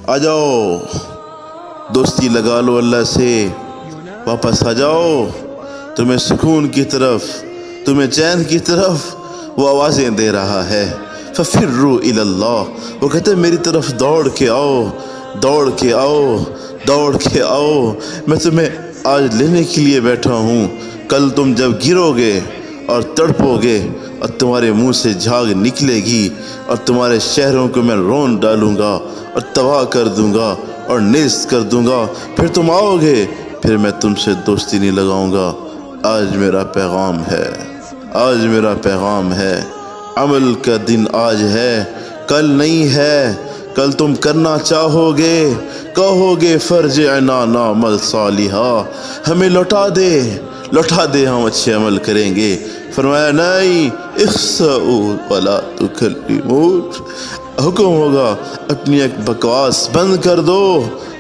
آ جاؤ، دوستی لگا لو اللہ سے، واپس آ جاؤ، تمہیں سکون کی طرف، تمہیں چین کی طرف وہ آوازیں دے رہا ہے۔ ففروا الی اللہ، وہ کہتے ہیں میری طرف دوڑ کے آؤ، دوڑ کے آؤ، دوڑ کے آؤ، میں تمہیں آج لینے کے لیے بیٹھا ہوں۔ کل تم جب گرو گے اور تڑپو گے اور تمہارے منہ سے جھاگ نکلے گی اور تمہارے شہروں کو میں رون ڈالوں گا اور تباہ کر دوں گا اور نیست کر دوں گا، پھر تم آؤ گے، پھر میں تم سے دوستی نہیں لگاؤں گا۔ آج میرا پیغام ہے، آج میرا پیغام ہے، عمل کا دن آج ہے، کل نہیں ہے۔ کل تم کرنا چاہو گے، کہو گے فرجعنا نعمل صالحا، ہمیں لوٹا دے، لوٹا دے، ہم اچھے عمل کریں گے۔ فرمایا نہیں، اخسؤوا ولا تکلمون، حکم ہوگا اپنی ایک بکواس بند کر دو،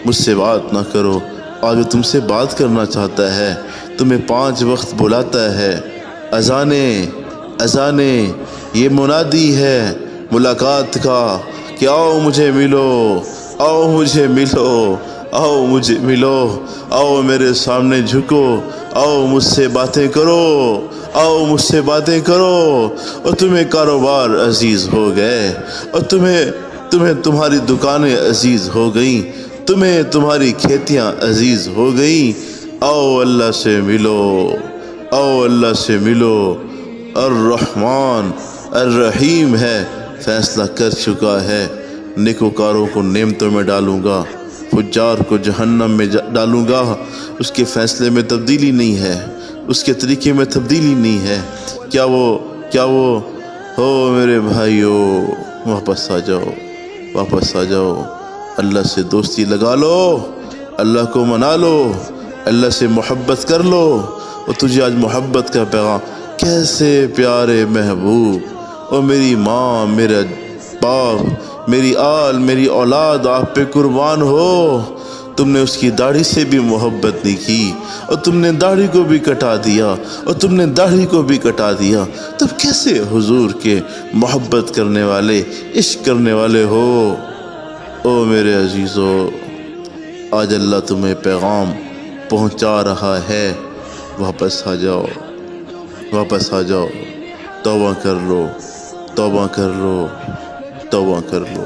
مجھ سے بات نہ کرو۔ آج تم سے بات کرنا چاہتا ہے، تمہیں 5 وقت بلاتا ہے، اذانیں اذانیں، یہ منادی ہے ملاقات کا کہ آؤ مجھے ملو، آؤ مجھے ملو، آؤ مجھے ملو، آؤ میرے سامنے جھکو، آؤ مجھ سے باتیں کرو، آؤ مجھ سے باتیں کرو۔ اور تمہیں کاروبار عزیز ہو گئے، اور تمہیں تمہاری دکانیں عزیز ہو گئیں، تمہیں تمہاری کھیتیاں عزیز ہو گئیں۔ آؤ اللہ سے ملو، آؤ اللہ سے ملو۔ الرحمن الرحیم ہے، فیصلہ کر چکا ہے، نیکوکاروں کو نعمتوں میں ڈالوں گا، فجار کو جہنم میں ڈالوں گا۔ اس کے فیصلے میں تبدیلی نہیں ہے، اس کے طریقے میں تبدیلی نہیں ہے۔ کیا وہ ہو میرے بھائیو، واپس آ جاؤ، واپس آ جاؤ، اللہ سے دوستی لگا لو، اللہ کو منا لو، اللہ سے محبت کر لو۔ اور تجھے آج محبت کا پیغام، کیسے پیارے محبوب، اور میری ماں، میرا باپ، میری آل، میری اولاد آپ پہ قربان ہو، تم نے اس کی داڑھی سے بھی محبت نہیں کی، اور تم نے داڑھی کو بھی کٹا دیا، اور تم نے داڑھی کو بھی کٹا دیا، تب کیسے حضور کے محبت کرنے والے، عشق کرنے والے ہو؟ او میرے عزیزو، آج اللہ تمہیں پیغام پہنچا رہا ہے، واپس آ جاؤ، واپس آ جاؤ، توبہ کر لو، توبہ کر لو، توبہ کر لو۔